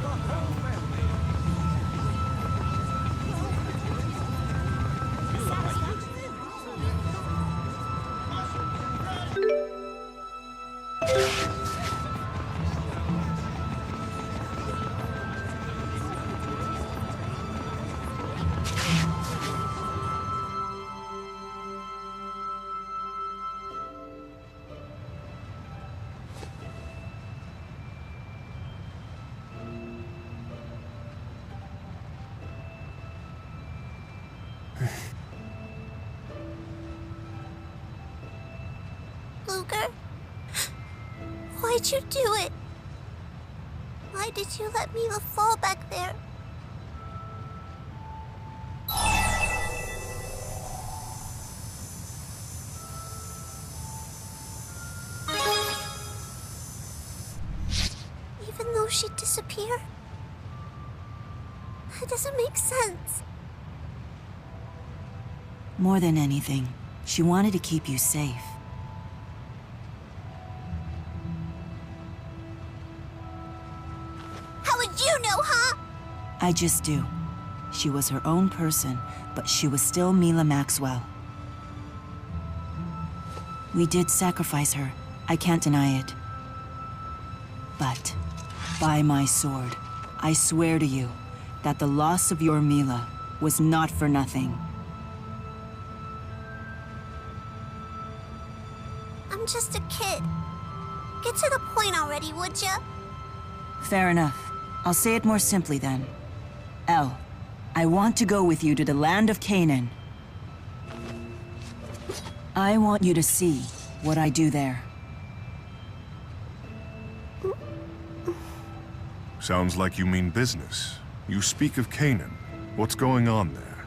Ludger? Why'd you do it? Why did you let Milla fall back there? Even though she disappeared? That doesn't make sense. More than anything, she wanted to keep you safe. I just do. She was her own person, but she was still Milla Maxwell. We did sacrifice her, I can't deny it. But, by my sword, I swear to you that the loss of your Milla was not for nothing. I'm just a kid. Get to the point already, would ya? Fair enough. I'll say it more simply then. Elle, I want to go with you to the land of Canaan. I want you to see what I do there. Sounds like you mean business. You speak of Canaan. What's going on there?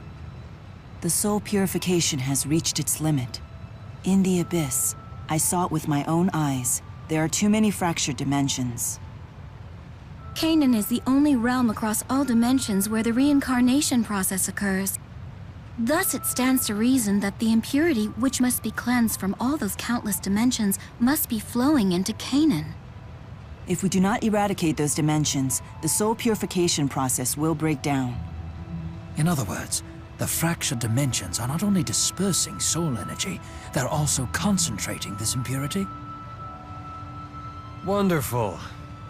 The soul purification has reached its limit. In the abyss, I saw it with my own eyes. There are too many fractured dimensions. Canaan is the only realm across all dimensions where the reincarnation process occurs. Thus, it stands to reason that the impurity, which must be cleansed from all those countless dimensions, must be flowing into Canaan. If we do not eradicate those dimensions, the soul purification process will break down. In other words, the fractured dimensions are not only dispersing soul energy, they're also concentrating this impurity. Wonderful.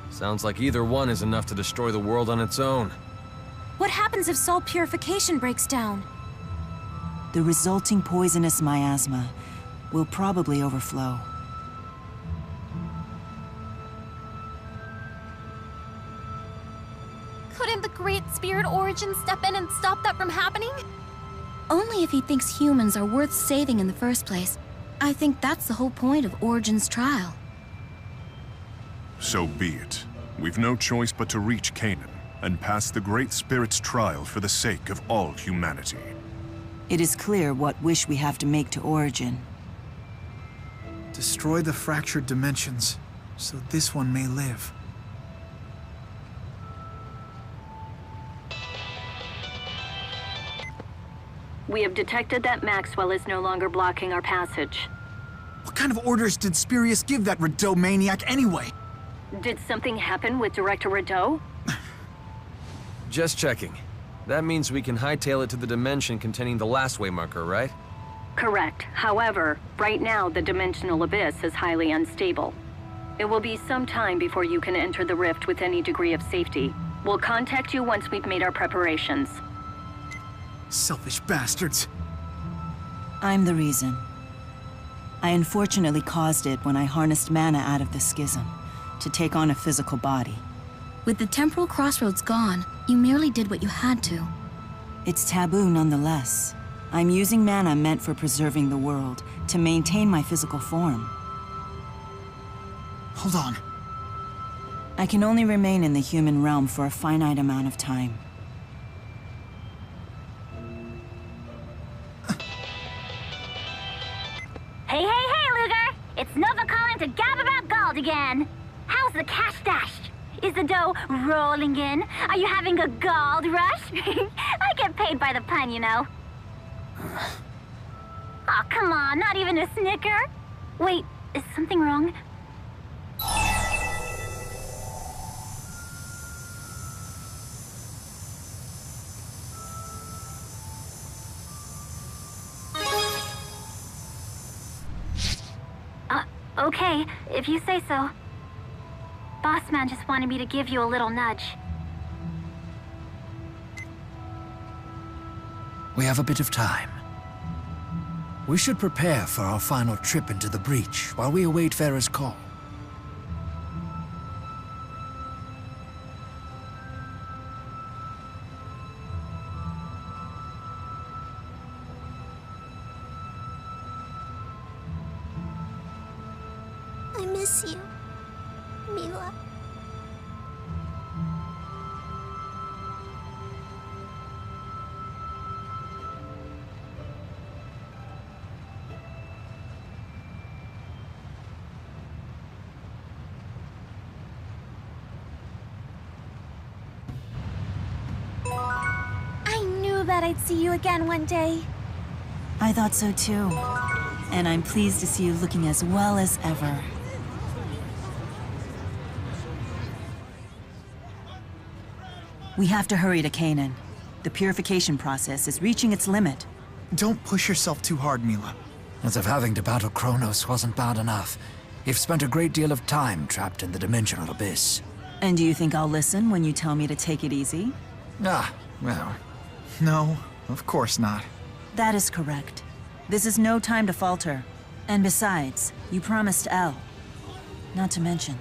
Sounds like either one is enough to destroy the world on its own. What happens if soul purification breaks down? The resulting poisonous miasma will probably overflow. Couldn't the Great Spirit Origin step in and stop that from happening? Only if he thinks humans are worth saving in the first place. I think that's the whole point of Origin's trial. So be it. We've no choice but to reach Canaan and pass the Great Spirit's trial for the sake of all humanity. It is clear what wish we have to make to Origin. Destroy the fractured dimensions, so this one may live. We have detected that Maxwell is no longer blocking our passage. What kind of orders did Spurious give that Rideau maniac anyway? Did something happen with Director Rideau? Just checking. That means we can hightail it to the dimension containing the last way marker, right? Correct. However, right now the dimensional abyss is highly unstable. It will be some time before you can enter the rift with any degree of safety. We'll contact you once we've made our preparations. Selfish bastards. I'm the reason. I unfortunately caused it when I harnessed mana out of the schism to take on a physical body. With the temporal crossroads gone, you merely did what you had to. It's taboo nonetheless. I'm using mana meant for preserving the world to maintain my physical form. Hold on. I can only remain in the human realm for a finite amount of time. Hey, Ludger! It's Nova calling to gab about gold again. How's the cash dash? Is the dough rolling in? Are you having a gold rush? I get paid by the pun, you know. Oh, come on, not even a snicker? Wait, is something wrong? Okay, if you say so. Bossman just wanted me to give you a little nudge. We have a bit of time. We should prepare for our final trip into the breach while we await Farah's call. I miss you, Milla. I knew that I'd see you again one day. I thought so too. And I'm pleased to see you looking as well as ever. We have to hurry to Canaan. The purification process is reaching its limit. Don't push yourself too hard, Milla. As if having to battle Kronos wasn't bad enough, you've spent a great deal of time trapped in the dimensional abyss. And do you think I'll listen when you tell me to take it easy? Ah, well. No, of course not. That is correct. This is no time to falter. And besides, you promised Elle. Not to mention,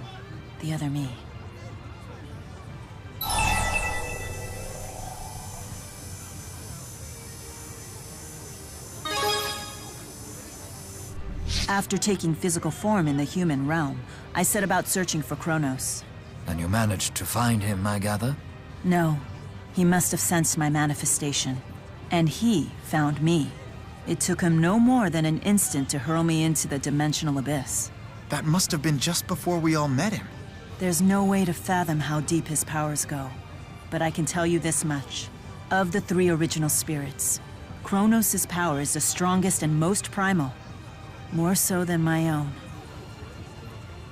the other me. After taking physical form in the human realm, I set about searching for Kronos. And you managed to find him, I gather? No. He must have sensed my manifestation. And he found me. It took him no more than an instant to hurl me into the dimensional abyss. That must have been just before we all met him. There's no way to fathom how deep his powers go. But I can tell you this much. Of the three original spirits, Kronos' power is the strongest and most primal. More so than my own.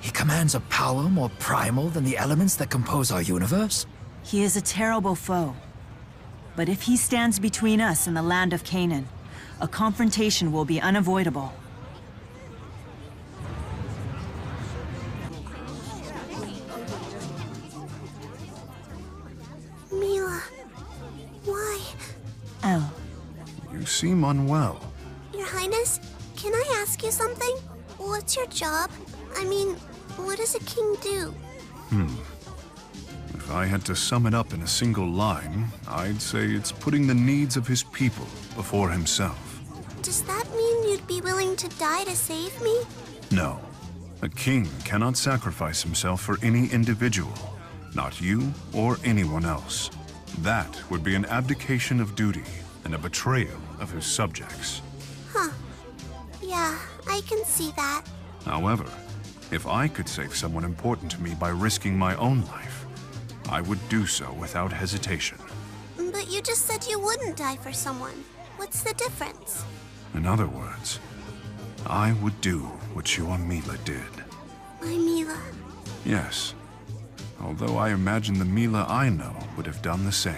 He commands a power more primal than the elements that compose our universe? He is a terrible foe. But if he stands between us and the land of Canaan, a confrontation will be unavoidable. Milla, why? Elle. You seem unwell. Your Highness, can I ask you something? What's your job? I mean, what does a king do? If I had to sum it up in a single line, I'd say it's putting the needs of his people before himself. Does that mean you'd be willing to die to save me? No. A king cannot sacrifice himself for any individual. Not you or anyone else. That would be an abdication of duty and a betrayal of his subjects. Huh. Yeah, I can see that. However, if I could save someone important to me by risking my own life, I would do so without hesitation. But you just said you wouldn't die for someone. What's the difference? In other words, I would do what your Milla did. My Milla. Yes. Although I imagine the Milla I know would have done the same.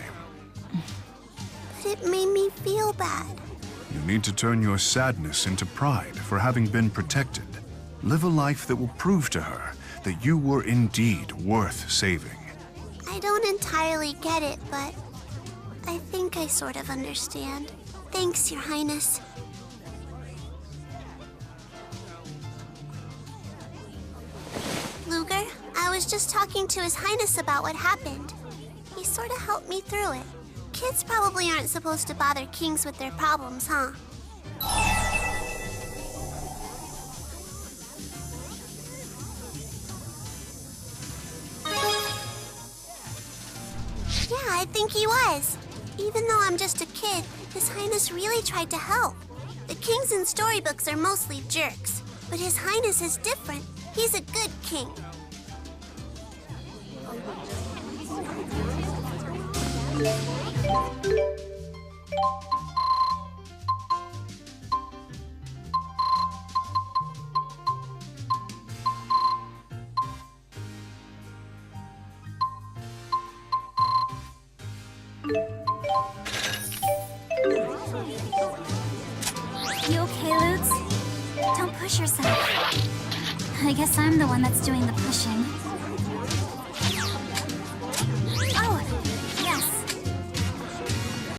But it made me feel bad. You need to turn your sadness into pride for having been protected. Live a life that will prove to her that you were indeed worth saving. I don't entirely get it, but I think I sort of understand. Thanks, Your Highness. Ludger, I was just talking to His Highness about what happened. He sort of helped me through it. Kids probably aren't supposed to bother kings with their problems, huh? Yeah, I think he was. Even though I'm just a kid, His Highness really tried to help. The kings in storybooks are mostly jerks, but His Highness is different. He's a good king. You okay, Lutz? Don't push yourself. I guess I'm the one that's doing the pushing.